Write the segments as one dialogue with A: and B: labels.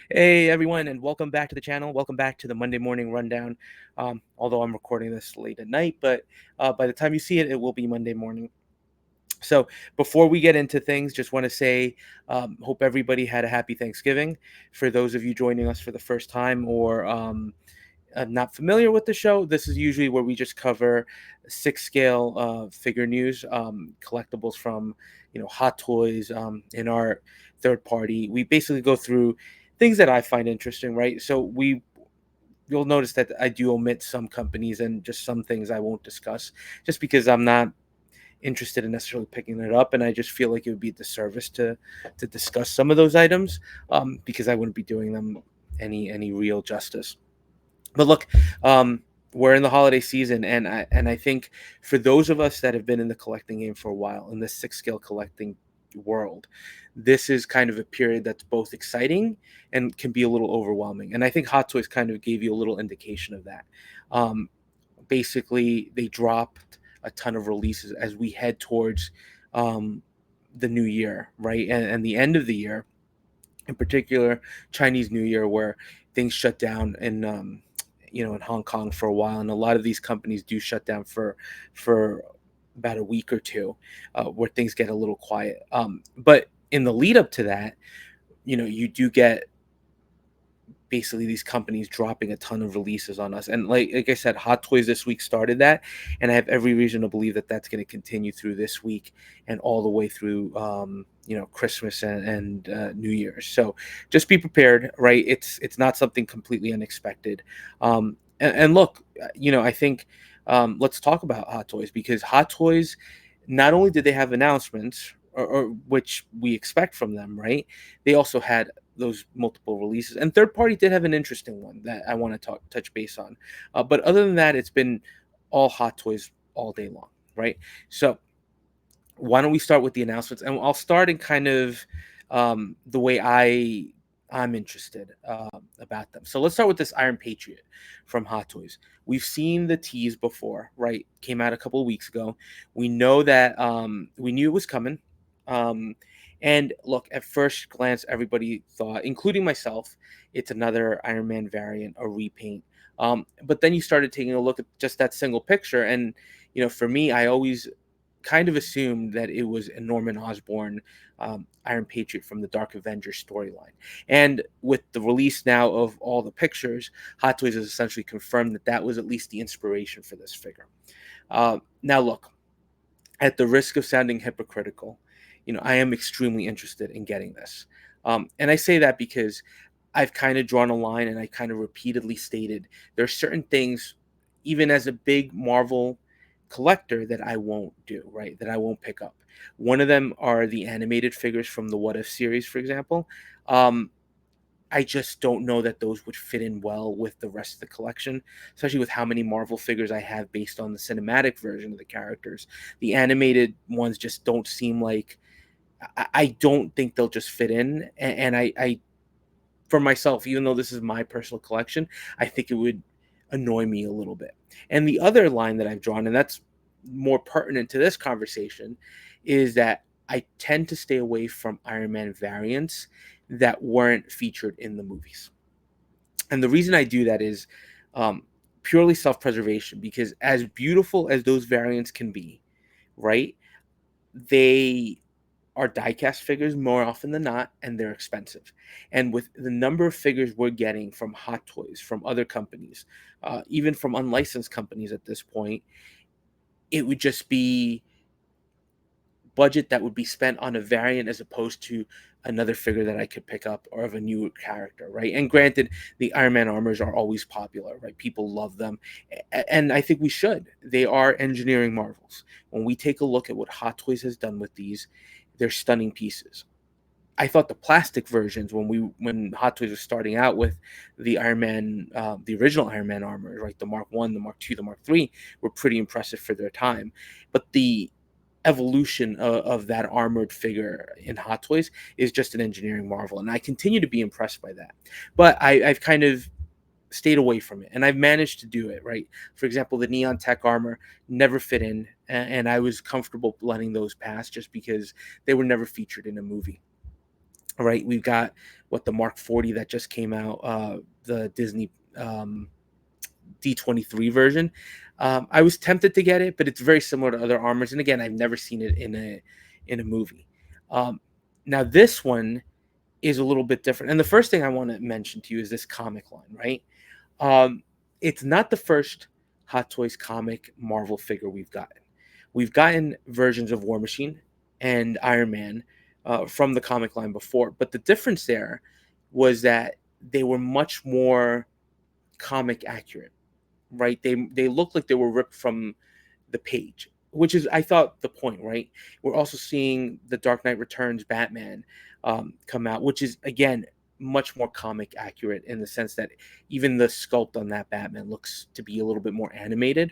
A: Hey everyone, and welcome back to the channel. Welcome back to the Monday morning rundown. Although I'm recording this late at night, but by the time you see it, it will be Monday morning. So before we get into things, just want to say, hope everybody had a happy Thanksgiving. For those of you joining us for the first time or not familiar with the show, this is usually where we just cover six scale figure news, collectibles from Hot Toys, in our third party. We basically go through things that I find interesting, right? So you'll notice that I do omit some companies and just some things I won't discuss, just because I'm not interested in necessarily picking it up, and I just feel like it would be a disservice to discuss some of those items, because I wouldn't be doing them any real justice. But look, we're in the holiday season, and I think for those of us that have been in the collecting game for a while, in the six scale collecting world, this is kind of a period that's both exciting and can be a little overwhelming. And I think Hot Toys kind of gave you a little indication of that. Um, Basically, they dropped a ton of releases as we head towards um, the new year, right, and the end of the year, in particular Chinese New Year, where things shut down in Hong Kong for a while, and a lot of these companies do shut down for about a week or two, where things get a little quiet. But in the lead up to that, you do get basically these companies dropping a ton of releases on us, and like I said, Hot Toys this week started that, and I have every reason to believe that that's going to continue through this week and all the way through Christmas and New Year's. So just be prepared, right? It's not something completely unexpected. And look, I think, let's talk about Hot Toys, because Hot Toys, not only did they have announcements, or which we expect from them, right? They also had those multiple releases, and third party did have an interesting one that I want to touch base on. But other than that, it's been all Hot Toys all day long, right? So why don't we start with the announcements, and I'll start in kind of the way I'm interested about them. So let's start with this Iron Patriot from Hot Toys. We've seen the tease before, right? Came out a couple of weeks ago. We know that we knew it was coming. Um, and look, at first glance, everybody thought, including myself, it's another Iron Man variant, a repaint. But then you started taking a look at just that single picture, and for me, I always kind of assumed that it was a Norman Osborn Iron Patriot from the Dark Avengers storyline. And with the release now of all the pictures, Hot Toys has essentially confirmed that that was at least the inspiration for this figure. Now, look, at the risk of sounding hypocritical, I am extremely interested in getting this. And I say that because I've kind of drawn a line, and I kind of repeatedly stated there are certain things, even as a big Marvel collector, that I won't do, right? That I won't pick up. One of them are the animated figures from the What If series, for example. Um, I just don't know that those would fit in well with the rest of the collection, especially with how many Marvel figures I have based on the cinematic version of the characters. The animated ones just don't seem like, I don't think they'll just fit in. And I, for myself, even though this is my personal collection, I think it would annoy me a little bit. And the other line that I've drawn, and that's more pertinent to this conversation, is that I tend to stay away from Iron Man variants that weren't featured in the movies. And the reason I do that is um, purely self preservation, because as beautiful as those variants can be, right? They are diecast figures more often than not, and they're expensive. And with the number of figures we're getting from Hot Toys, from other companies, even from unlicensed companies at this point, it would just be budget that would be spent on a variant as opposed to another figure that I could pick up, or of a new character, right? And granted, the Iron Man armors are always popular, right? People love them, and I think we should. They are engineering marvels. When we take a look at what Hot Toys has done with these, they're stunning pieces. I thought the plastic versions, when Hot Toys was starting out with the Iron Man, the original Iron Man armor, right, the Mark One, the Mark Two, the Mark Three, were pretty impressive for their time. But the evolution of that armored figure in Hot Toys is just an engineering marvel, and I continue to be impressed by that. But I've kind of stayed away from it, and I've managed to do it, right. For example, the Neon Tech armor never fit in, and I was comfortable letting those pass just because they were never featured in a movie. right? We've got what the Mark 40 that just came out, the Disney D23 version. I was tempted to get it, but it's very similar to other armors. And again, I've never seen it in a movie. Um, Now this one is a little bit different. And the first thing I want to mention to you is this comic line, right? Um, it's not the first Hot Toys comic Marvel figure we've gotten. We've gotten versions of War Machine and Iron Man from the comic line before, but the difference there was that they were much more comic accurate, right? They looked like they were ripped from the page, which is, I thought, the point, right? We're also seeing the Dark Knight Returns Batman come out, which is again much more comic accurate in the sense that even the sculpt on that Batman looks to be a little bit more animated.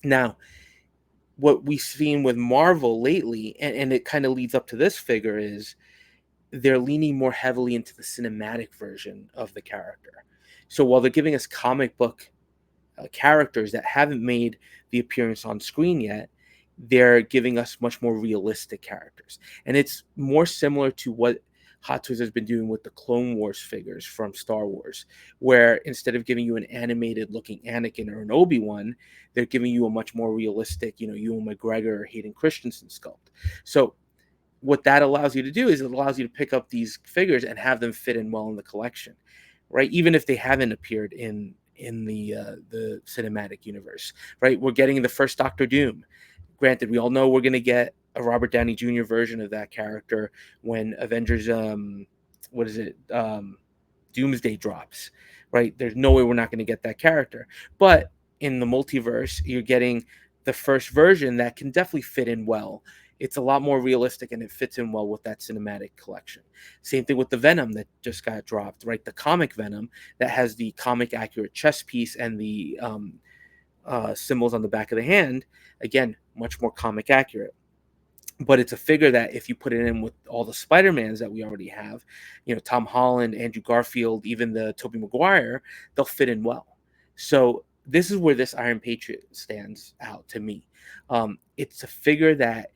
A: Now, what we've seen with Marvel lately, and it kind of leads up to this figure, is they're leaning more heavily into the cinematic version of the character. So while they're giving us comic book characters that haven't made the appearance on screen yet, they're giving us much more realistic characters. And it's more similar to what Hot Toys has been doing with the Clone Wars figures from Star Wars, where instead of giving you an animated looking Anakin or an Obi-Wan, they're giving you a much more realistic, Ewan McGregor or Hayden Christensen sculpt. So what that allows you to do is it allows you to pick up these figures and have them fit in well in the collection, right? Even if they haven't appeared in the cinematic universe, right? We're getting the first Doctor Doom. Granted, we all know we're going to get a Robert Downey Jr. version of that character when Avengers, what is it, Doomsday drops, right? There's no way we're not going to get that character. But in the multiverse, you're getting the first version that can definitely fit in well. It's a lot more realistic and it fits in well with that cinematic collection. Same thing with the Venom that just got dropped, right? The comic Venom that has the comic accurate chest piece and the symbols on the back of the hand. Again, much more comic accurate, but it's a figure that if you put it in with all the Spider-Mans that we already have, Tom Holland, Andrew Garfield, even the Tobey Maguire, they'll fit in well. So this is where this Iron Patriot stands out to me. It's a figure that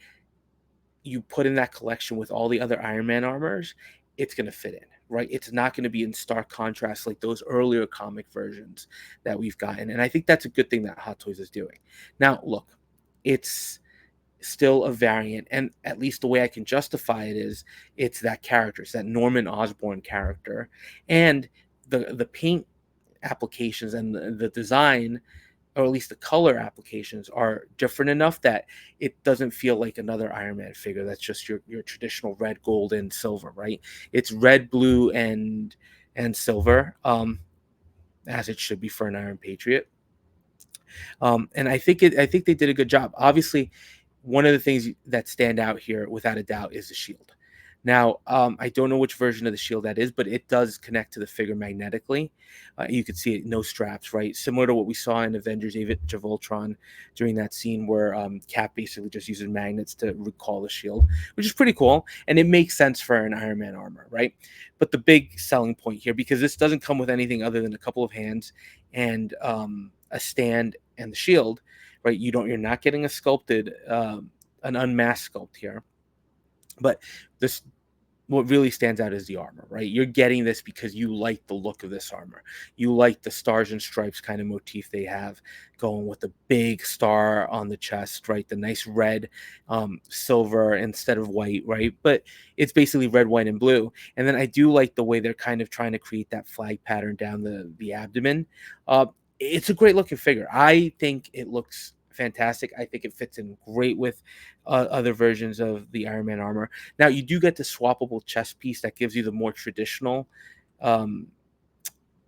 A: you put in that collection with all the other Iron Man armors, it's going to fit in, right? It's not going to be in stark contrast like those earlier comic versions that we've gotten. And I think that's a good thing that Hot Toys is doing. Now, look, it's still a variant, and at least the way I can justify it is it's that character, it's that Norman Osborn character, and the paint applications and the design, or at least the color applications, are different enough that it doesn't feel like another Iron Man figure that's just your traditional red, gold, and silver, right? It's red, blue, and silver, as it should be for an Iron Patriot. And I think they did a good job. Obviously, one of the things that stand out here, without a doubt, is the shield. Now, I don't know which version of the shield that is, but it does connect to the figure magnetically. You could see it, no straps, right? Similar to what we saw in Avengers: Age of Ultron during that scene where Cap basically just uses magnets to recall the shield, which is pretty cool, and it makes sense for an Iron Man armor, right? But the big selling point here, because this doesn't come with anything other than a couple of hands and a stand and the shield, right? You're not getting a sculpted, an unmasked sculpt here, but this, what really stands out is the armor, right? You're getting this because you like the look of this armor. You like the stars and stripes kind of motif they have going with the big star on the chest, right? The nice red, silver instead of white, right? But it's basically red, white, and blue. And then I do like the way they're kind of trying to create that flag pattern down the abdomen. It's a great looking figure. I think it looks fantastic. I think it fits in great with other versions of the Iron Man armor. Now, you do get the swappable chest piece that gives you the more traditional um,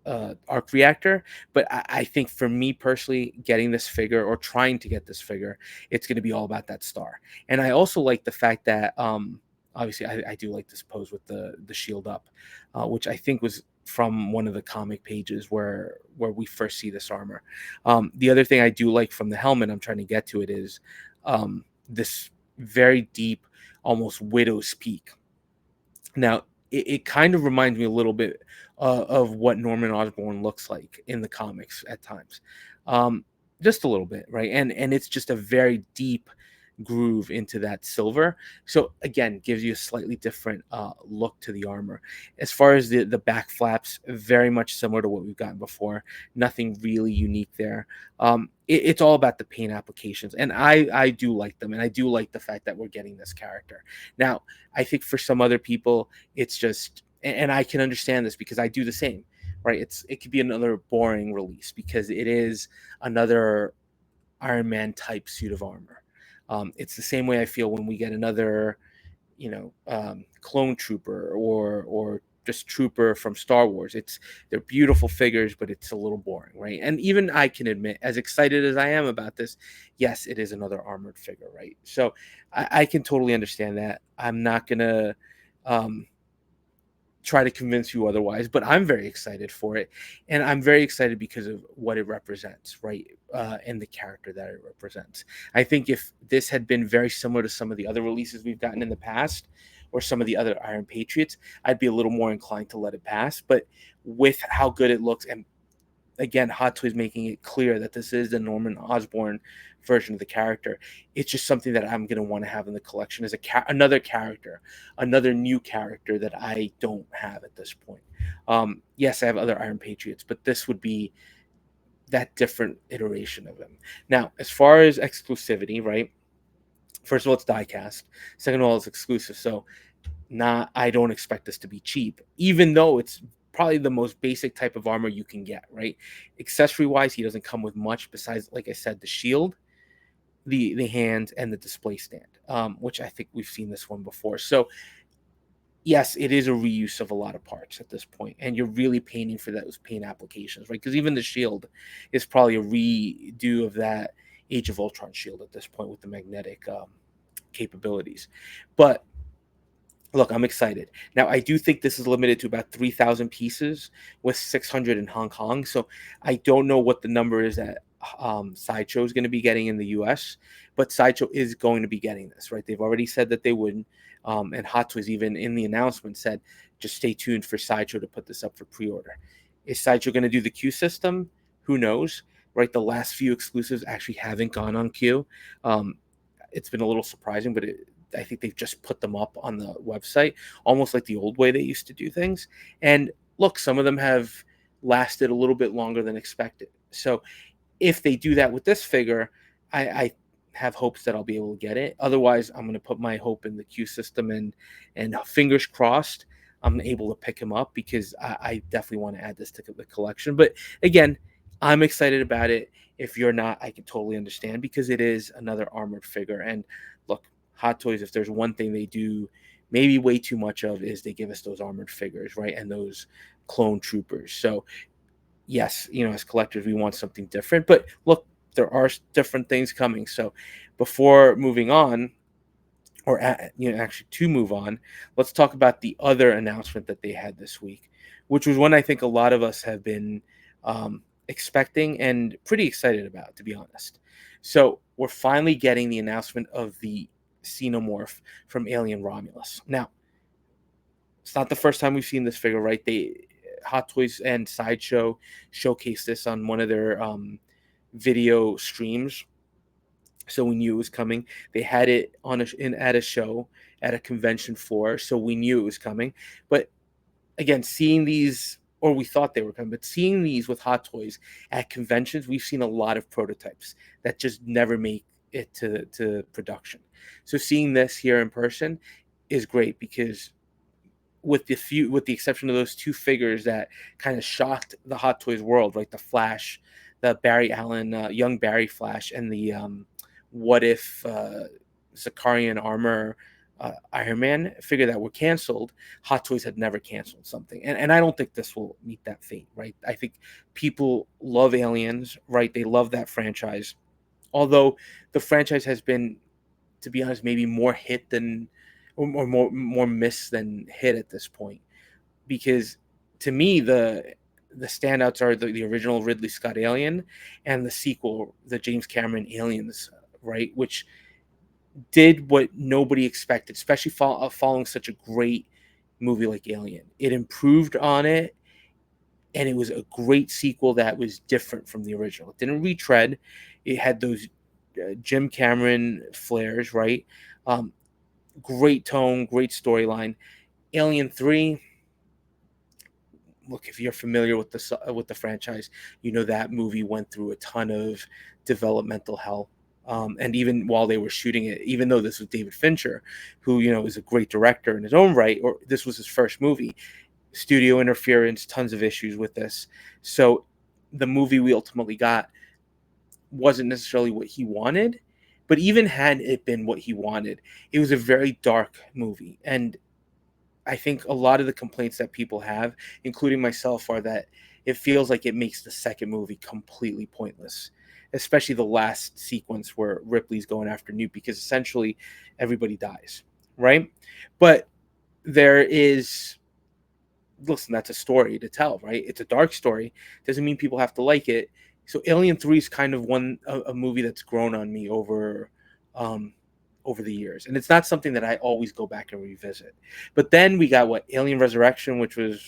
A: arc reactor, but I think for me personally, getting this figure or trying to get this figure, it's going to be all about that star. And I also like the fact that obviously I do like this pose with the shield up, which I think was from one of the comic pages where we first see this armor. The other thing I do like from the helmet, I'm trying to get to it, is this very deep, almost widow's peak. Now, it kind of reminds me a little bit of what Norman Osborn looks like in the comics at times, um, just a little bit, right? And it's just a very deep, groove into that silver. So again, gives you a slightly different look to the armor. As far as the back flaps, very much similar to what we've gotten before. Nothing really unique there. It's all about the paint applications, and I do like them, and I do like the fact that we're getting this character. Now, I think for some other people, it's just, and I can understand this because I do the same, right? It could be another boring release because it is another Iron Man type suit of armor. It's the same way I feel when we get another, clone trooper or just trooper from Star Wars. They're beautiful figures, but it's a little boring, right? And even I can admit, as excited as I am about this, yes, it is another armored figure, right? So I can totally understand that. I'm not gonna um, try to convince you otherwise, but I'm very excited for it, and I'm very excited because of what it represents, right? And the character that it represents. I think if this had been very similar to some of the other releases we've gotten in the past, or some of the other Iron Patriots, I'd be a little more inclined to let it pass. But with how good it looks, and again, Hot Toys making it clear that this is the Norman Osborn version of the character. It's just something that I'm going to want to have in the collection as another character, another new character that I don't have at this point. Yes, I have other Iron Patriots, but this would be that different iteration of him. Now, as far as exclusivity, right? First of all, it's diecast. Second of all, it's exclusive. So not I don't expect this to be cheap, even though it's probably the most basic type of armor you can get, right? Accessory wise, he doesn't come with much besides, like I said, the shield, the hand, and the display stand, which I think we've seen this one before. So yes, it is a reuse of a lot of parts at this point, and you're really painting for those paint applications, right? Because even the shield is probably a redo of that Age of Ultron shield at this point with the magnetic capabilities. But look, I'm excited. Now, I do think this is limited to about 3,000 pieces with 600 in Hong Kong. So I don't know what the number is that Sideshow is going to be getting in the US, but Sideshow is going to be getting this, right? They've already said that they would. And Hot Toys, even in the announcement, said just stay tuned for Sideshow to put this up for pre order. Is Sideshow going to do the Q system? Who knows, right? The last few exclusives actually haven't gone on Q. Um, it's been a little surprising, but I think they've just put them up on the website, almost like the old way they used to do things. And look, some of them have lasted a little bit longer than expected. So if they do that with this figure, I have hopes that I'll be able to get it. Otherwise, I'm going to put my hope in the Q system, and fingers crossed I'm able to pick him up because I definitely want to add this to the collection. But again, I'm excited about it. If you're not, I can totally understand because it is another armored figure. And look, Hot Toys, if there's one thing they do maybe way too much of, is they give us those armored figures, right? And those clone troopers. So yes, as collectors, we want something different. But look, there are different things coming. So before moving on, or actually to move on, let's talk about the other announcement that they had this week, which was one I think a lot of us have been expecting and pretty excited about, to be honest. So we're finally getting the announcement of the Xenomorph from Alien Romulus. Now, it's not the first time we've seen this figure, right? Hot Toys and Sideshow showcased this on one of their video streams, so we knew it was coming. They had it at a show at a convention floor, so we knew it was coming. But again, seeing these, or we thought they were coming, but seeing these with Hot Toys at conventions, we've seen a lot of prototypes that just never make it to production. So seeing this here in person is great because with the exception of those two figures that kind of shocked the Hot Toys world, like the Flash, the Barry Allen, young Barry Flash, and the what if Zakarian armor Iron Man figure that were canceled. Hot Toys had never canceled something, and I don't think this will meet that fate, right? I think people love Aliens, right? They love that franchise, although the franchise has been, to be honest, maybe more hit than, or more miss than hit at this point. Because to me, the standouts are the original Ridley Scott Alien and the sequel, the James Cameron Aliens, right? Which did what nobody expected, especially following such a great movie like Alien. It improved on it, and it was a great sequel that was different from the original. It didn't retread. It had those Jim Cameron flares, right? Um, Great tone, great storyline. Alien 3, look, if you're familiar with with the franchise, you know that movie went through a ton of developmental hell. And even while they were shooting it, even though this was David Fincher, who is a great director in his own right, or this was his first movie, studio interference, tons of issues with this. So the movie we ultimately got wasn't necessarily what he wanted, but even had it been what he wanted, it was a very dark movie. And I think a lot of the complaints that people have, including myself, are that it feels like it makes the second movie completely pointless, especially the last sequence where Ripley's going after Newt, because essentially everybody dies, right? But there is, listen, that's a story to tell, right? It's a dark story. Doesn't mean people have to like it. So Alien 3 is kind of a movie that's grown on me um over the years. And it's not something that I always go back and revisit. But then we got what? Alien Resurrection, which was,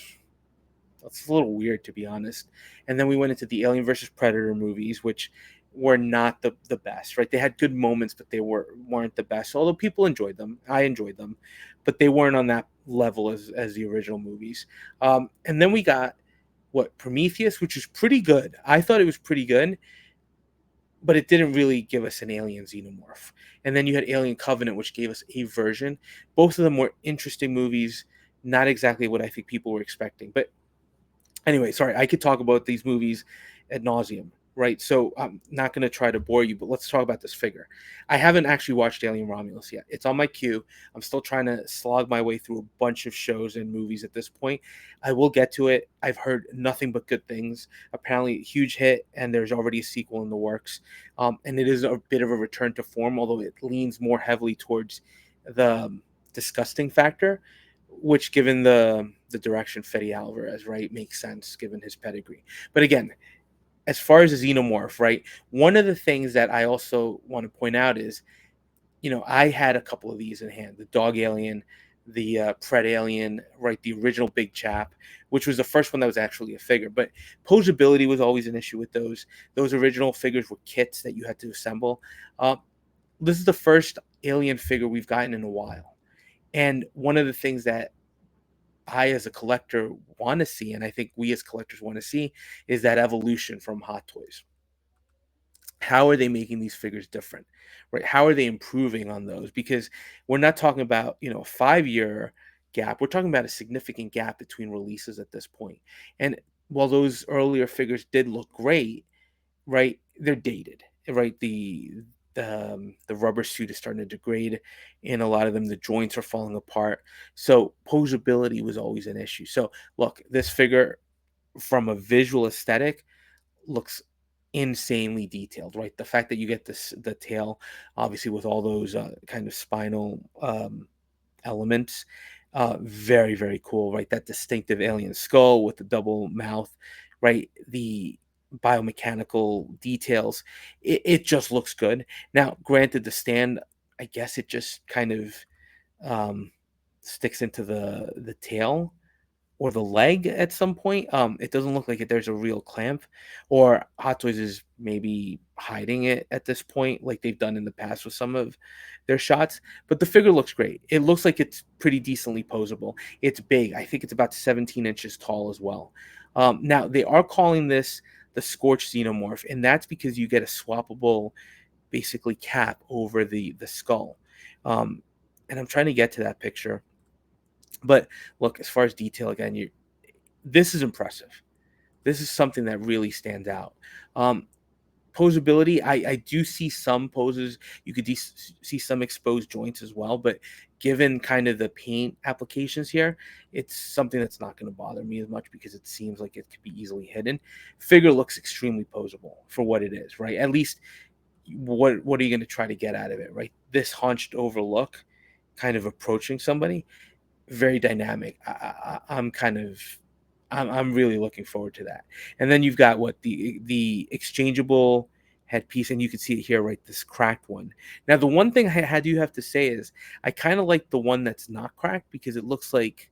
A: that's a little weird, to be honest. And then we went into the Alien versus Predator movies, which were not the best, right? They had good moments, but they weren't the best. Although people enjoyed them, I enjoyed them, but they weren't on that level as the original movies. And then we got what, Prometheus, which is pretty good. I thought it was pretty good, but it didn't really give us an alien xenomorph. And then you had Alien Covenant, which gave us a version. Both of them were interesting movies, not exactly what I think people were expecting, but anyway, sorry, I could talk about these movies ad nauseum, right? So I'm not going to try to bore you, but let's talk about this figure. I haven't actually watched Alien Romulus yet. It's on my queue. I'm still trying to slog my way through a bunch of shows and movies at this point. I will get to it. I've heard nothing but good things. Apparently, a huge hit, and there's already a sequel in the works. And it is a bit of a return to form, although it leans more heavily towards the disgusting factor, which, given the direction Fede Alvarez, right, makes sense given his pedigree. But again, as far as a xenomorph, right, one of the things that I also want to point out is, I had a couple of these in hand: the dog alien, the pred alien, right, the original big chap, which was the first one that was actually a figure. But posability was always an issue with those. Those original figures were kits that you had to assemble. Uh, this is the first alien figure we've gotten in a while. And one of the things that I, as a collector, want to see, and I think we as collectors want to see, is that evolution from Hot Toys. How are they making these figures different, right? How are they improving on those? Because we're not talking about, a 5 year gap. We're talking about a significant gap between releases at this point. And while those earlier figures did look great, right, they're dated, right? The rubber suit is starting to degrade in a lot of them. The joints are falling apart. So posability was always an issue. So look, this figure, from a visual aesthetic, looks insanely detailed, right? The fact that you get the tail, obviously, with all those kind of spinal elements, very, very cool, right? That distinctive alien skull with the double mouth, right? The biomechanical details, it just looks good. Now, granted, the stand, I guess it just kind of um, sticks into the tail or the leg at some point. It doesn't look like there's a real clamp, or Hot Toys is maybe hiding it at this point, like they've done in the past with some of their shots. But the figure looks great. It looks like it's pretty decently posable. It's big. I think it's about 17 inches tall as well. Now they are calling this the Scorched Xenomorph, and that's because you get a swappable, basically, cap over the skull. Um, and I'm trying to get to that picture. But look, as far as detail, again, this is impressive. This is something that really stands out. Um, Posability, I do see some poses. You could see some exposed joints as well, but given kind of the paint applications here, it's something that's not going to bother me as much because it seems like it could be easily hidden. Figure looks extremely posable for what it is, right? At least, what are you going to try to get out of it, right? This hunched over look, kind of approaching somebody, very dynamic. I'm kind of, I'm really looking forward to that. And then you've got what, the exchangeable headpiece, and you can see it here, right? This cracked one. Now, the one thing I do have to say is I kind of like the one that's not cracked because it looks like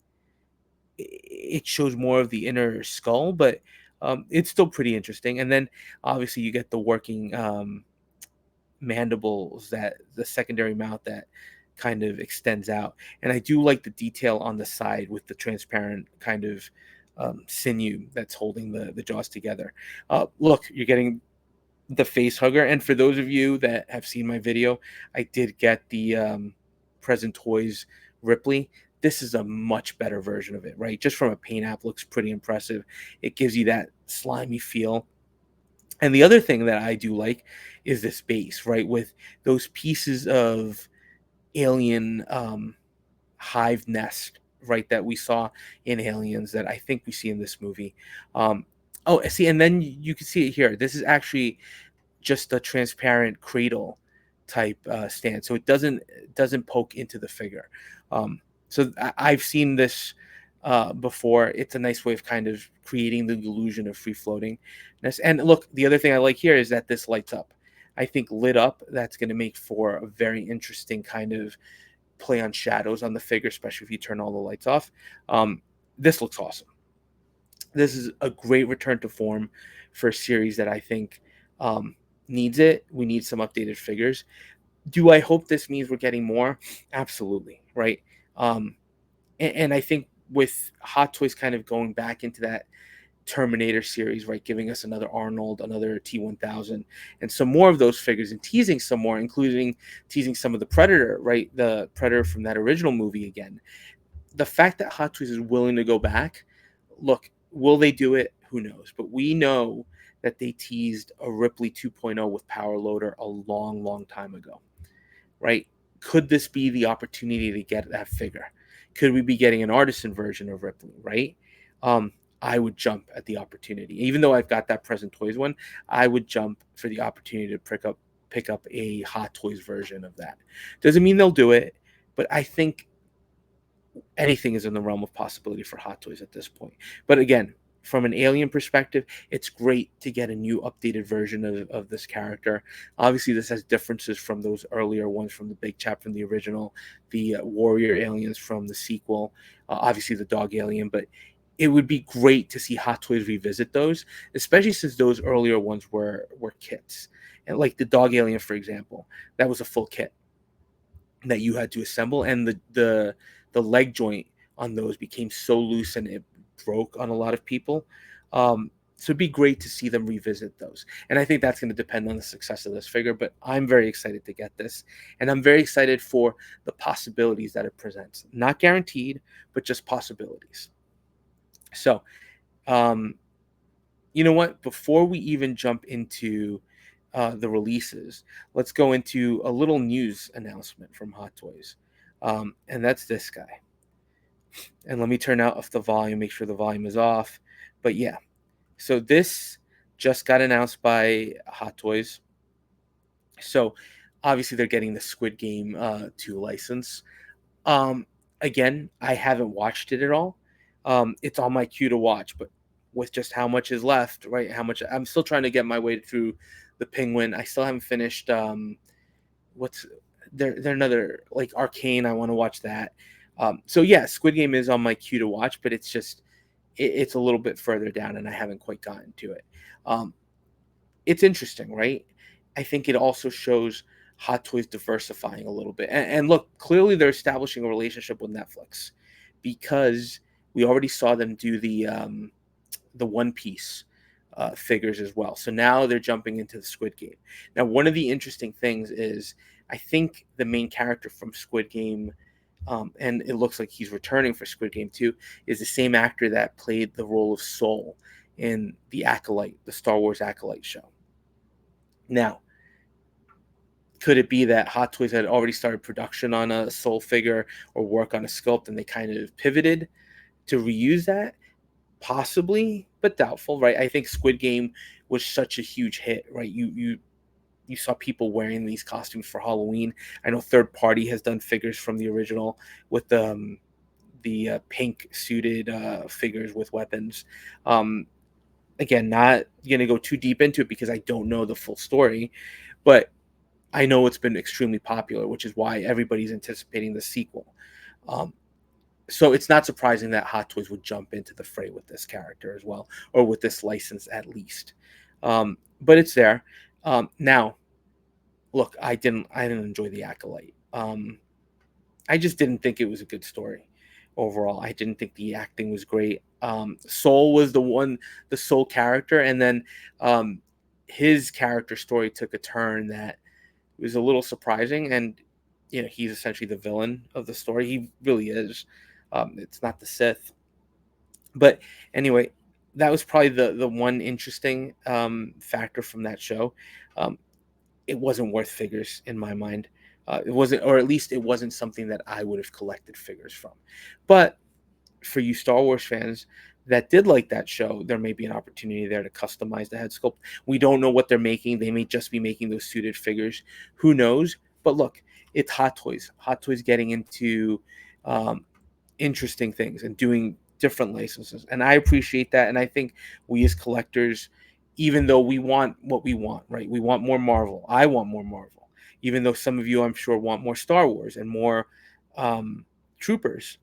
A: it shows more of the inner skull, but it's still pretty interesting. And then obviously you get the working mandibles, that the secondary mouth that kind of extends out. And I do like the detail on the side with the transparent kind of sinew that's holding the jaws together. Look, you're getting the face hugger. And for those of you that have seen my video, I did get the Present Toys Ripley. This is a much better version of it, right? Just from a paint app, looks pretty impressive. It gives you that slimy feel. And the other thing that I do like is this base, right? With those pieces of alien hive nest, right? That we saw in Aliens, that I think we see in this movie. Oh, see, and then you can see it here. This is actually just a transparent cradle type stand, so it doesn't poke into the figure. So I've seen this before. It's a nice way of kind of creating the illusion of free floatingness. And look, the other thing I like here is that this lights up. I think lit up, that's going to make for a very interesting kind of play on shadows on the figure, especially if you turn all the lights off. This looks awesome. This is a great return to form for a series that I think needs it. We need some updated figures. Do I hope this means we're getting more? Absolutely, right? Um, and I think with Hot Toys kind of going back into that Terminator series, right, giving us another Arnold, another T-1000, and some more of those figures, and teasing some more, including teasing some of the Predator, right, the Predator from that original movie again. The fact that Hot Toys is willing to go back, look, will they do it? Who knows? But we know that they teased a Ripley 2.0 with Power Loader a long, long time ago, right? Could this be the opportunity to get that figure? Could we be getting an artisan version of Ripley, right? Um, I would jump at the opportunity. Even though I've got that Present Toys one, I would jump for the opportunity to pick up a Hot Toys version of that. Doesn't mean they'll do it, but I think anything is in the realm of possibility for Hot Toys at this point. But again, from an Alien perspective, it's great to get a new updated version of this character. Obviously, this has differences from those earlier ones, from the big chap from the original, the warrior aliens from the sequel, obviously the dog alien. But it would be great to see Hot Toys revisit those, especially since those earlier ones were kits. And like the dog alien, for example, that was a full kit that you had to assemble, and the leg joint on those became so loose and it broke on a lot of people. So it'd be great to see them revisit those, and I think that's going to depend on the success of this figure. But I'm very excited to get this, and I'm very excited for the possibilities that it presents. Not guaranteed, but just possibilities. So, um, you know what? Before we even jump into the releases, let's go into a little news announcement from Hot Toys. And that's this guy. And let me turn out off the volume, make sure the volume is off. But yeah, so this just got announced by Hot Toys. So obviously they're getting the Squid Game 2 license. Um, Again, I haven't watched it at all. It's on my queue to watch, but with just how much is left, right? How much I'm still trying to get my way through the Penguin. I still haven't finished. What's they're another like Arcane. I want to watch that. So yeah, Squid Game is on my queue to watch, but it's just it's a little bit further down, and I haven't quite gotten to it. Um, it's interesting, right? I think it also shows Hot Toys diversifying a little bit. And look, clearly they're establishing a relationship with Netflix, because we already saw them do the One Piece figures as well. So now they're jumping into the Squid Game. Now, one of the interesting things is I think the main character from Squid Game, and it looks like he's returning for Squid Game 2, is the same actor that played the role of Soul in the Acolyte, the Star Wars Acolyte show. Now, could it be that Hot Toys had already started production on a Soul figure or work on a sculpt, and they kind of pivoted to reuse that? Possibly, but doubtful, right? I think Squid Game was such a huge hit, right? You saw people wearing these costumes for Halloween. I know Third Party has done figures from the original with the pink suited figures with weapons. Again, not gonna go too deep into it because I don't know the full story, but I know it's been extremely popular, which is why everybody's anticipating the sequel. Um, so it's not surprising that Hot Toys would jump into the fray with this character as well, or with this license at least. But it's there. Now, look, I didn't enjoy the Acolyte. I just didn't think it was a good story overall. I didn't think the acting was great. Soul was the sole character, and then um, his character story took a turn that was a little surprising. And he's essentially the villain of the story. He really is. It's not the Sith, but anyway, that was probably the one interesting factor from that show. Um, it wasn't worth figures in my mind. It wasn't, or at least it wasn't something that I would have collected figures from. But for you Star Wars fans that did like that show, there may be an opportunity there to customize the head sculpt. We don't know what they're making. They may just be making those suited figures. Who knows? But look, it's Hot Toys. Hot Toys getting into um, interesting things and doing different licenses. And I appreciate that. And I think we as collectors, even though we want what we want, right? We want more Marvel. I want more Marvel. Even though some of you, I'm sure, want more Star Wars and more Troopers.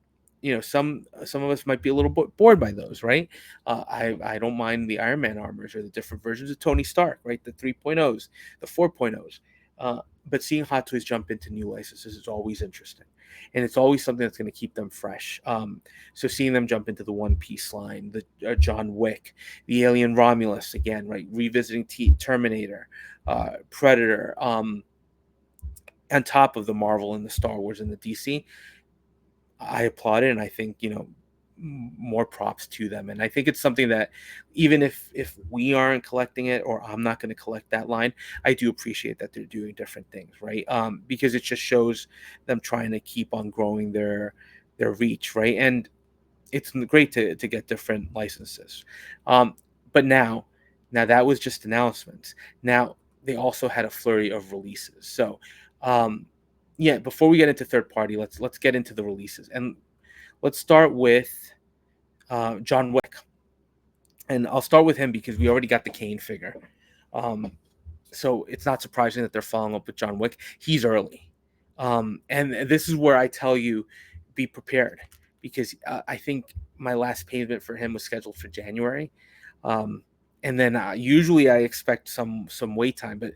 A: Some of us might be a little bit bored by those, right? I don't mind the Iron Man armors or the different versions of Tony Stark, right? The 3.0s, the 4.0s. But seeing Hot Toys jump into new licenses is always interesting, and it's always something that's going to keep them fresh. So seeing them jump into the One Piece line, the John Wick, the Alien Romulus again, right? Revisiting Terminator, Predator, on top of the Marvel and the Star Wars and the DC. I applaud it, and I think more props to them. And I think it's something that even if we aren't collecting it, or I'm not going to collect that line, I do appreciate that they're doing different things, right? Because it just shows them trying to keep on growing their reach, right? And it's great to get different licenses. But now that was just announcements. Now they also had a flurry of releases. So yeah, before we get into third party, let's get into the releases, and let's start with John Wick. And I'll start with him because we already got the Kane figure. Um, so it's not surprising that they're following up with John Wick. He's early. And this is where I tell you, be prepared, because I think my last payment for him was scheduled for January. Um, and then usually I expect some wait time, but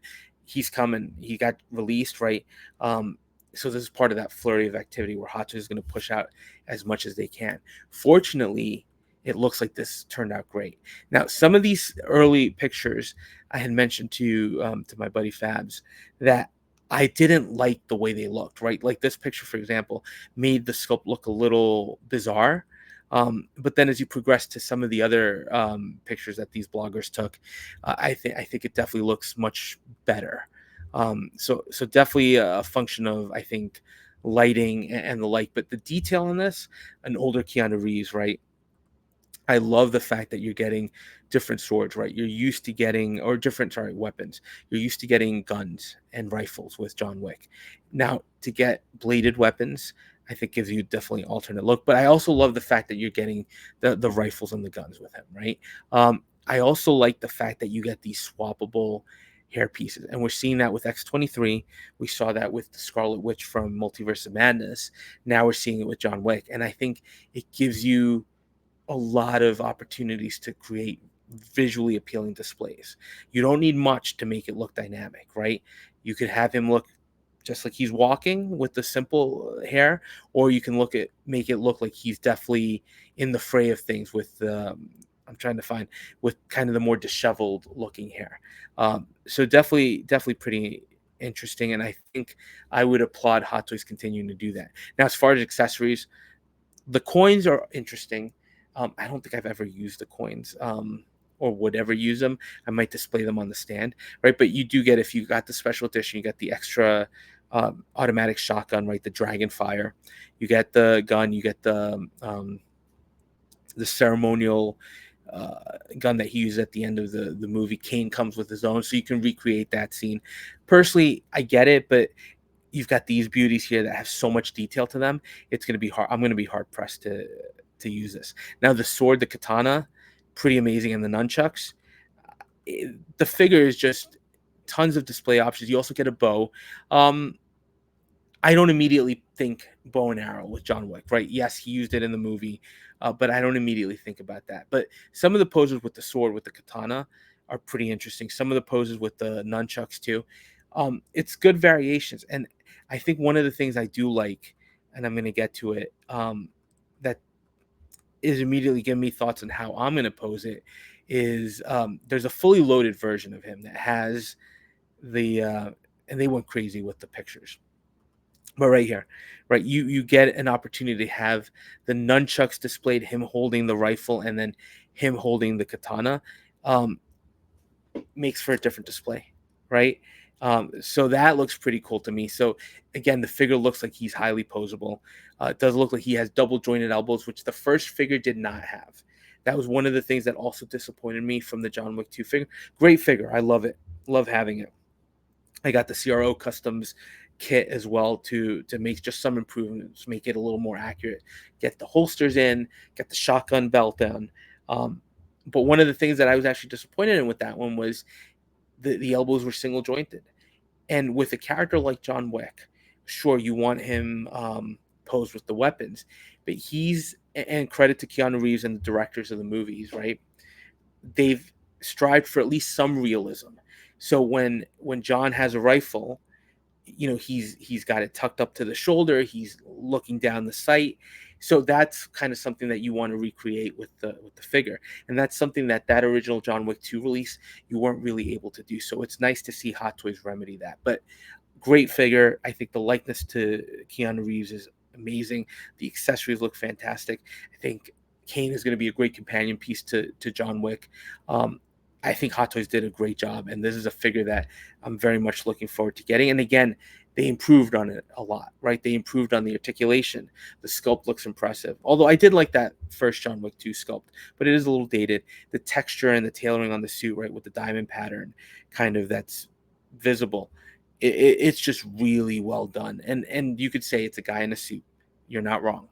A: he's coming. He got released, right? Um, so this is part of that flurry of activity where Hot Toys is going to push out as much as they can. Fortunately, it looks like this turned out great. Now, some of these early pictures I had mentioned to my buddy Fabs that I didn't like the way they looked, right? Like this picture, for example, made the sculpt look a little bizarre. But then as you progress to some of the other pictures that these bloggers took, I think it definitely looks much better. So definitely a function of, I think, lighting and the like. But the detail in this, an older Keanu Reeves, right? I love the fact that you're getting different swords, right? You're used to getting, or different, sorry, weapons. You're used to getting guns and rifles with John Wick. Now, to get bladed weapons, I think gives you definitely an alternate look. But I also love the fact that you're getting the rifles and the guns with him, right? I also like the fact that you get these swappable hair pieces. And we're seeing that with X-23. We saw that with the Scarlet Witch from Multiverse of Madness. Now we're seeing it with John Wick. And I think it gives you a lot of opportunities to create visually appealing displays. You don't need much to make it look dynamic, right? You could have him look just like he's walking with the simple hair, or you can make it look like he's definitely in the fray of things with I'm trying to find, with kind of the more disheveled looking hair. So definitely pretty interesting, and I think I would applaud Hot Toys continuing to do that. Now, as far as accessories, the coins are interesting. I don't think I've ever used the coins, or would ever use them. I might display them on the stand, right? But you do get, if you got the special edition, you get the extra automatic shotgun, right? The Dragon Fire. You get the gun. You get the ceremonial gun that he used at the end of the movie. Kane comes with his own, so you can recreate that scene. Personally, I get it, but you've got these beauties here that have so much detail to them. It's going to be hard. I'm going to be hard pressed to use this. Now the sword, the katana, pretty amazing, and the nunchucks. The figure is just tons of display options. You also get a bow. I don't immediately think bow and arrow with John Wick, right? Yes, he used it in the movie, but I don't immediately think about that. But some of the poses with the sword, with the katana, are pretty interesting. Some of the poses with the nunchucks too. It's good variations, and I think one of the things I do like, and I'm going to get to it, that is immediately giving me thoughts on how I'm going to pose it, is there's a fully loaded version of him that has the and they went crazy with the pictures. But right here, right, you get an opportunity to have the nunchucks displayed, him holding the rifle, and then him holding the katana. Um, Makes for a different display, right? So that looks pretty cool to me. So again, the figure looks like he's highly posable. It does look like he has double jointed elbows, which the first figure did not have. That was one of the things that also disappointed me from the John Wick 2 figure. Great figure. I love it. Love having it. I got the CRO customs kit as well to make just some improvements, make it a little more accurate. Get the holsters in, get the shotgun belt down. Um, but one of the things that I was actually disappointed in with that one was the elbows were single jointed. And with a character like John Wick, sure, you want him posed with the weapons, but and credit to Keanu Reeves and the directors of the movies, right? They've strived for at least some realism. So when John has a rifle, he's got it tucked up to the shoulder, he's looking down the sight. So that's kind of something that you want to recreate with the figure, and that's something that original John Wick 2 release you weren't really able to do. So it's nice to see Hot Toys remedy that. But great figure. I think the likeness to Keanu Reeves is amazing. The accessories look fantastic. I think Kane is going to be a great companion piece to John Wick. Um, I think Hot Toys did a great job, and this is a figure that I'm very much looking forward to getting. And again, they improved on it a lot, right? They improved on the articulation. The sculpt looks impressive. Although I did like that first John Wick 2 sculpt, but it is a little dated. The texture and the tailoring on the suit, right, with the diamond pattern, kind of that's visible. It's just really well done. And you could say it's a guy in a suit. You're not wrong.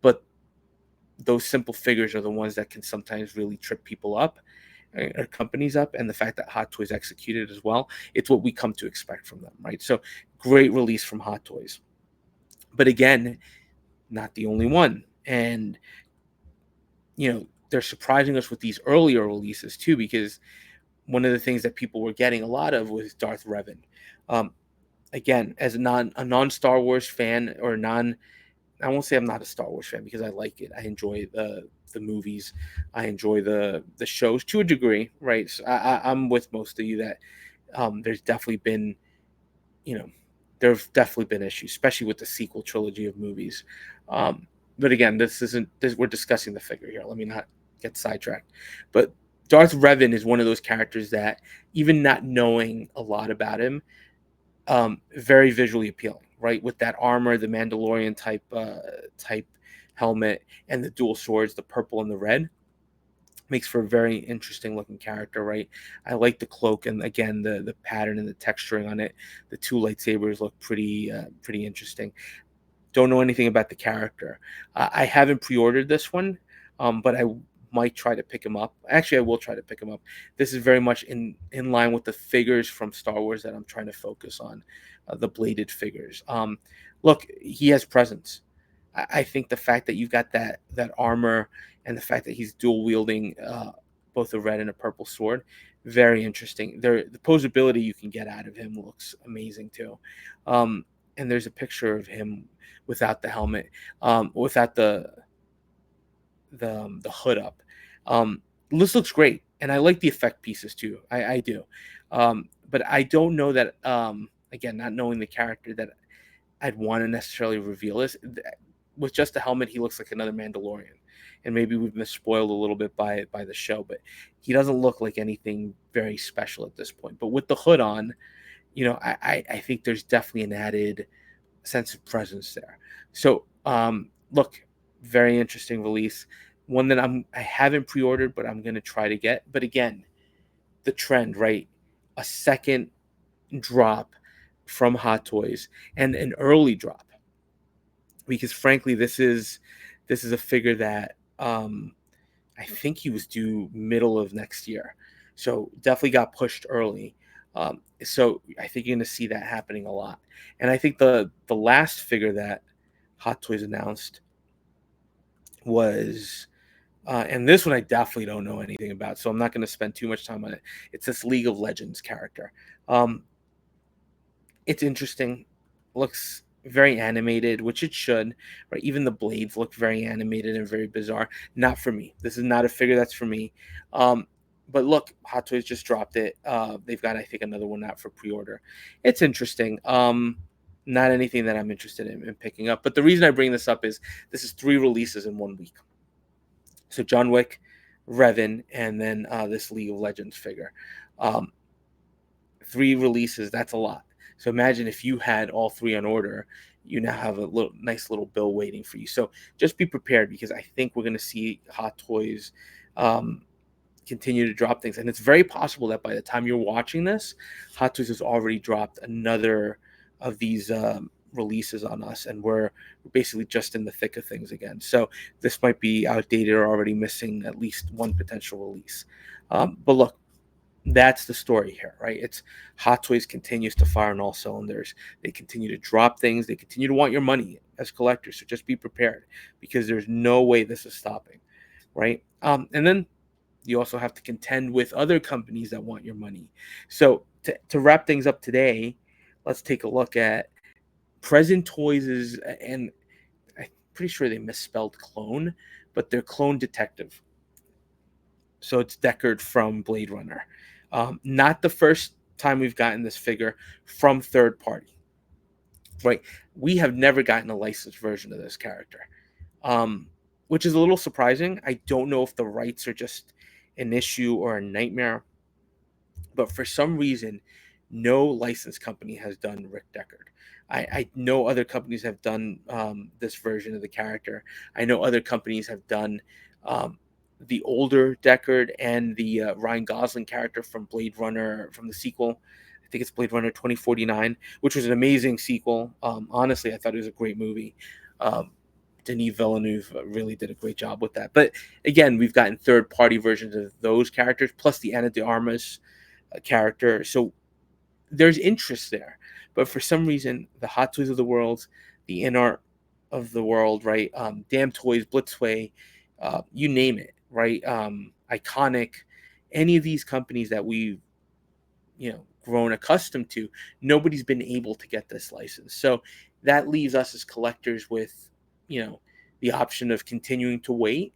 A: But those simple figures are the ones that can sometimes really trip people up or companies up, and the fact that Hot Toys executed as well, it's what we come to expect from them, right? So great release from Hot Toys. But again, not the only one. And they're surprising us with these earlier releases too, because one of the things that people were getting a lot of was Darth Revan. Um, Again, as a non Star Wars fan, or non, I won't say I'm not a Star Wars fan because I like it. I enjoy the movies. I enjoy the shows to a degree, right? So I'm with most of you that there's definitely been, you know, there've definitely been issues, especially with the sequel trilogy of movies. But again, we're discussing the figure here. Let me not get sidetracked. But Darth Revan is one of those characters that, even not knowing a lot about him, very visually appealing, right? With that armor, the Mandalorian type helmet, and the dual swords, the purple and the red, makes for a very interesting looking character, right? I like the cloak, and again the pattern and the texturing on it. The two lightsabers look pretty interesting. Don't know anything about the character. I haven't pre-ordered this one, but I might try to pick him up. Actually, I will try to pick him up. This is very much in line with the figures from Star Wars that I'm trying to focus on, the bladed figures. Look, he has presence. I think the fact that you've got that armor, and the fact that he's dual wielding both a red and a purple sword, very interesting. The posability you can get out of him looks amazing too. And there's a picture of him without the helmet, without the hood up. This looks great, and I like the effect pieces too. I do, but I don't know that. Again, not knowing the character, that I'd want to necessarily reveal this. With just the helmet, he looks like another Mandalorian, and maybe we've been spoiled a little bit by the show, but he doesn't look like anything very special at this point. But with the hood on, I think there's definitely an added sense of presence there. So, look, very interesting release. One that I haven't pre-ordered, but I'm gonna try to get. But again, the trend, right? A second drop from Hot Toys, and an early drop, because frankly, this is a figure that I think he was due middle of next year, so definitely got pushed early. So I think you're going to see that happening a lot. And I think the last figure that Hot Toys announced was, and this one I definitely don't know anything about, so I'm not going to spend too much time on it. It's this League of Legends character. Um, It's interesting. Looks very animated, which it should, right? Even the blades look very animated and very bizarre. Not for me. This is not a figure that's for me. Um, but look, Hot Toys just dropped it. They've got, I think, another one out for pre-order. It's interesting. Not anything that I'm interested in picking up. But the reason I bring this up is this is 3 releases in 1 week. So John Wick, Revan, and then this League of Legends figure. Um, 3 releases, that's a lot. So imagine if you had all 3 on order, you now have a little nice little bill waiting for you. So just be prepared, because I think we're going to see Hot Toys um, continue to drop things, and it's very possible that by the time you're watching this, Hot Toys has already dropped another of these releases on us, and we're basically just in the thick of things again. So this might be outdated or already missing at least one potential release. But look, that's the story here, right? It's Hot Toys continues to fire on all cylinders. They continue to drop things. They continue to want your money as collectors. So just be prepared, because there's no way this is stopping, right? And then you also have to contend with other companies that want your money. So to wrap things up today, let's take a look at Present Toys' and I'm pretty sure they misspelled clone, but they're Clone Detective. So it's Deckard from Blade Runner. Not the first time we've gotten this figure from third party, right? We have never gotten a licensed version of this character, which is a little surprising. I don't know if the rights are just an issue or a nightmare, but for some reason, no licensed company has done Rick Deckard. I know other companies have done this version of the character. I know other companies have done um, the older Deckard and the Ryan Gosling character from Blade Runner, from the sequel. I think it's Blade Runner 2049, which was an amazing sequel. Honestly, I thought it was a great movie. Um, Denis Villeneuve really did a great job with that. But again, we've gotten third party versions of those characters, plus the Ana de Armas character. So there's interest there. But for some reason, the Hot Toys of the world, the InArt of the world, right? Damn Toys, Blitzway, you name it, right? Iconic, any of these companies that we've grown accustomed to, nobody's been able to get this license. So that leaves us as collectors with you know the option of continuing to wait,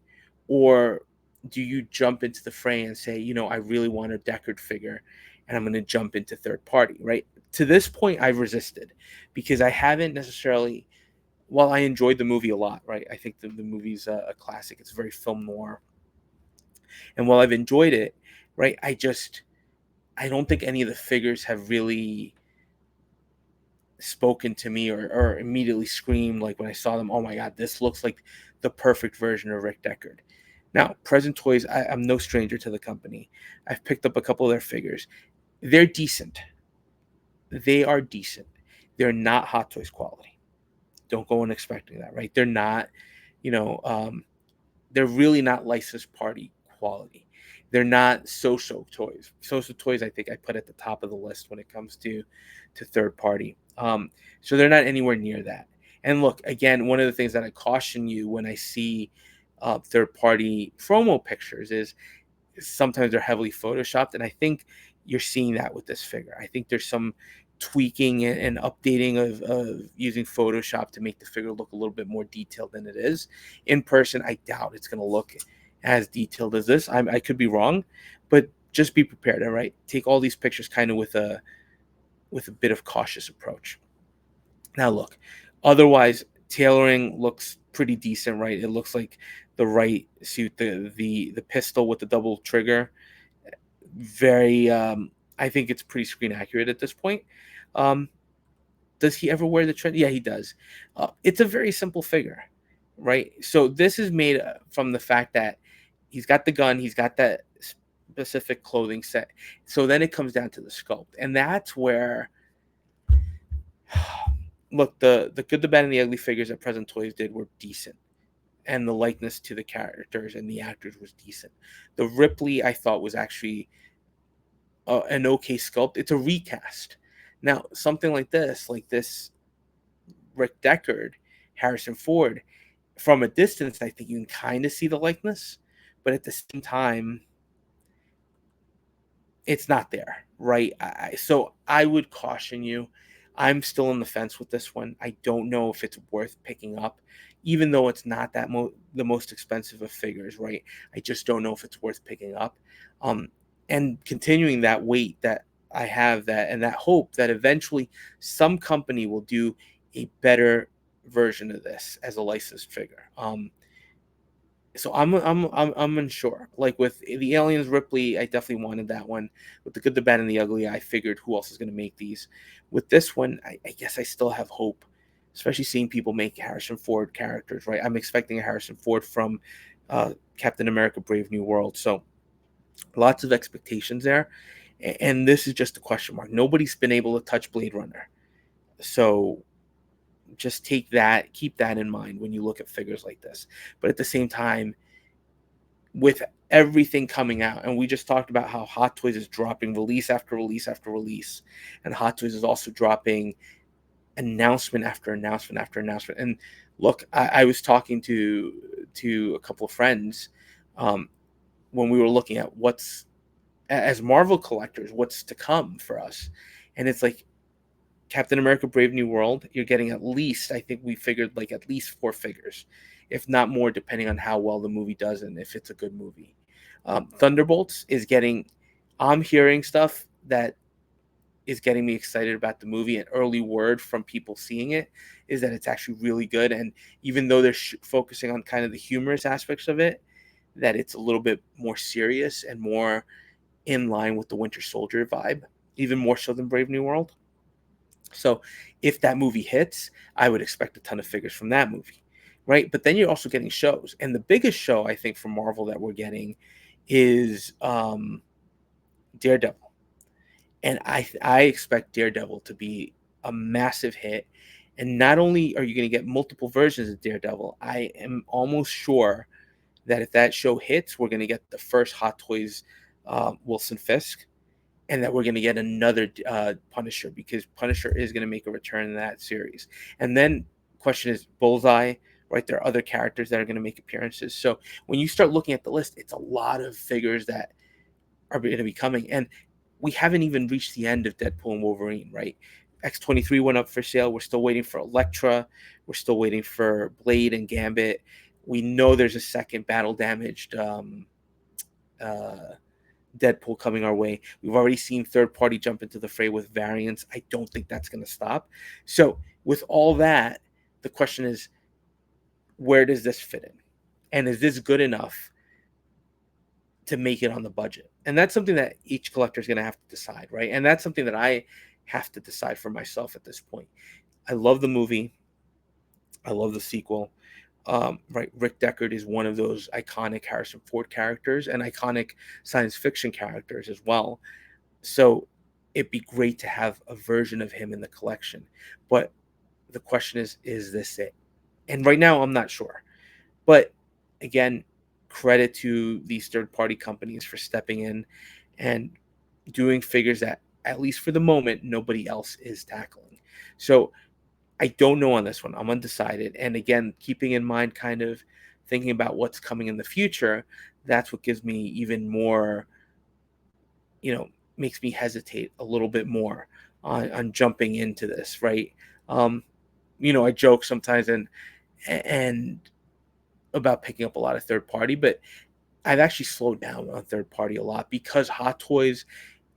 A: or do you jump into the fray and say, I really want a Deckard figure, and I'm going to jump into third party, right? To this point, I've resisted, because I haven't necessarily, while I enjoyed the movie a lot, right? I think the movie's a classic. It's very film noir, and while I've enjoyed it, right, I don't think any of the figures have really spoken to me, or immediately screamed, like when I saw them, oh my God, this looks like the perfect version of Rick Deckard. Now, Present Toys, I'm no stranger to the company. I've picked up a couple of their figures. They're decent. They are decent. They're not Hot Toys quality. Don't go in expecting that, right? They're not, you know, um, they're really not licensed party quality. They're not social toys. Social toys, I think I put at the top of the list when it comes to third party. So they're not anywhere near that. And look, again, one of the things that I caution you when I see third party promo pictures is sometimes they're heavily photoshopped, and I think you're seeing that with this figure. I think there's some tweaking and updating of using Photoshop to make the figure look a little bit more detailed than it is. In person, I doubt it's going to look as detailed as this. I could be wrong, but just be prepared. All right, take all these pictures kind of with a bit of cautious approach. Now, look, otherwise tailoring looks pretty decent, right? It looks like the right suit, the pistol with the double trigger, very I think it's pretty screen accurate at this point. Um, does he ever wear the trend? Yeah, he does. It's a very simple figure, right? So this is made from the fact that he's got the gun, he's got that specific clothing set. So then it comes down to the sculpt, and that's where look, the good, the bad, and the ugly figures that Present Toys did were decent, and the likeness to the characters and the actors was decent. The Ripley I thought was actually an okay sculpt. It's a recast. Now, something like this Rick Deckard, Harrison Ford, from a distance, I think you can kind of see the likeness, but at the same time, it's not there, right? So I would caution you. I'm still on the fence with this one. I don't know if it's worth picking up, even though it's not the most expensive of figures, right? I just don't know if it's worth picking up. Um, and continuing that wait that I have, that and that hope that eventually some company will do a better version of this as a licensed figure. So I'm unsure. Like with the Aliens Ripley, I definitely wanted that one. With the Good, the Bad, and the Ugly, I figured who else is going to make these. With this one, I guess I still have hope, especially seeing people make Harrison Ford characters. Right, I'm expecting a Harrison Ford from Captain America: Brave New World. So lots of expectations there, and this is just a question mark. Nobody's been able to touch Blade Runner, so just keep that in mind when you look at figures like this. But at the same time, with everything coming out, and we just talked about how Hot Toys is dropping release after release after release, and Hot Toys is also dropping announcement after announcement after announcement. And look, I was talking to a couple of friends um, when we were looking at what's, as Marvel collectors, what's to come for us, and it's like Captain America: Brave New World, you're getting at least, I think we figured, like at least four figures, if not more, depending on how well the movie does and if it's a good movie. Thunderbolts is getting, I'm hearing stuff that is getting me excited about the movie. An early word from people seeing it is that it's actually really good. And even though they're focusing on kind of the humorous aspects of it, that it's a little bit more serious and more in line with the Winter Soldier vibe, even more so than Brave New World. So if that movie hits, I would expect a ton of figures from that movie, right? But then you're also getting shows, and the biggest show I think for Marvel that we're getting is Daredevil, and I expect Daredevil to be a massive hit. And not only are you going to get multiple versions of Daredevil, I am almost sure that if that show hits, we're going to get the first Hot Toys Wilson Fisk, and that we're going to get another Punisher, because Punisher is going to make a return in that series. And then question is Bullseye, right? There are other characters that are going to make appearances. So when you start looking at the list, it's a lot of figures that are going to be coming. And we haven't even reached the end of Deadpool and Wolverine, right? X-23 went up for sale. We're still waiting for Elektra. We're still waiting for Blade and Gambit. We know there's a second battle damaged uh, Deadpool coming our way. We've already seen third party jump into the fray with variants. I don't think that's going to stop. So, with all that, the question is, where does this fit in? And is this good enough to make it on the budget? And that's something that each collector is going to have to decide, right? And that's something that I have to decide for myself at this point. I love the movie. I love the sequel. Right, Rick Deckard is one of those iconic Harrison Ford characters and iconic science fiction characters as well. So it'd be great to have a version of him in the collection. But the question is this it? And right now, I'm not sure. But again, credit to these third party companies for stepping in and doing figures that, at least for the moment, nobody else is tackling. So I don't know on this one. I'm undecided. And again, keeping in mind kind of thinking about what's coming in the future, that's what gives me even more, makes me hesitate a little bit more on jumping into this, right? Um, I joke sometimes and about picking up a lot of third party, but I've actually slowed down on third party a lot because Hot Toys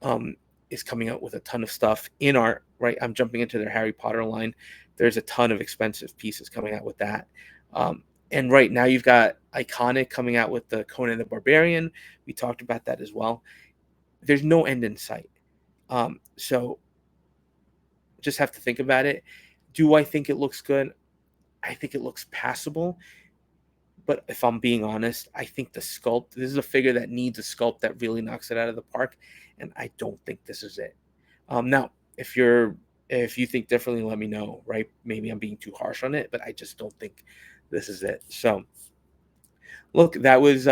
A: um, is coming out with a ton of stuff in art, right? I'm jumping into their Harry Potter line. There's a ton of expensive pieces coming out with that. Um, and right now you've got Iconic coming out with the Conan the Barbarian. We talked about that as well. There's no end in sight. So just have to think about it. Do I think it looks good? I think it looks passable. But if I'm being honest, I think the sculpt, this is a figure that needs a sculpt that really knocks it out of the park. And I don't think this is it. Now, if you think differently, let me know, right? Maybe I'm being too harsh on it, but I just don't think this is it. So look, that was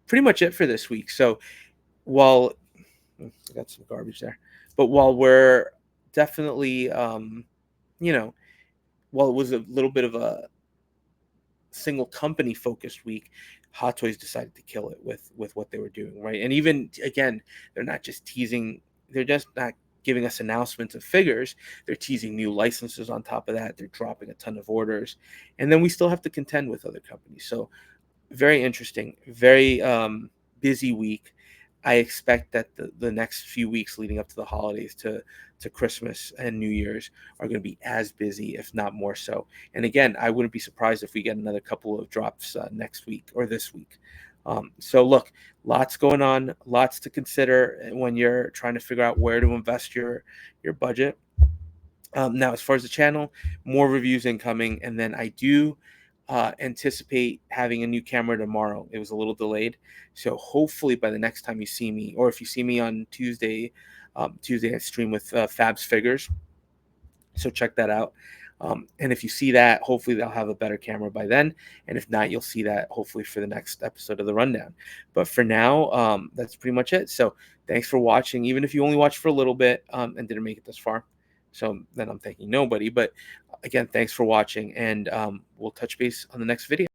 A: pretty much it for this week. So while I got some garbage there, but while we're definitely you know, while it was a little bit of a single company focused week, Hot Toys decided to kill it with what they were doing, right? And even again, they're not just teasing, they're just not giving us announcements of figures, they're teasing new licenses on top of that. They're dropping a ton of orders, and then we still have to contend with other companies. So very interesting, very busy week. I expect that the next few weeks leading up to the holidays, to Christmas and New Year's, are going to be as busy, if not more so. And again, I wouldn't be surprised if we get another couple of drops next week or this week. So look, lots going on, lots to consider when you're trying to figure out where to invest your budget. Now, as far as the channel, more reviews incoming, and then I do anticipate having a new camera tomorrow. It was a little delayed, so hopefully by the next time you see me, or if you see me on Tuesday, Tuesday I stream with Fab's Figures, so check that out. And if you see that, hopefully they'll have a better camera by then. And if not, you'll see that hopefully for the next episode of the rundown. But for now, that's pretty much it. So thanks for watching, even if you only watched for a little bit and didn't make it this far. So then I'm thanking nobody. But again, thanks for watching, and we'll touch base on the next video.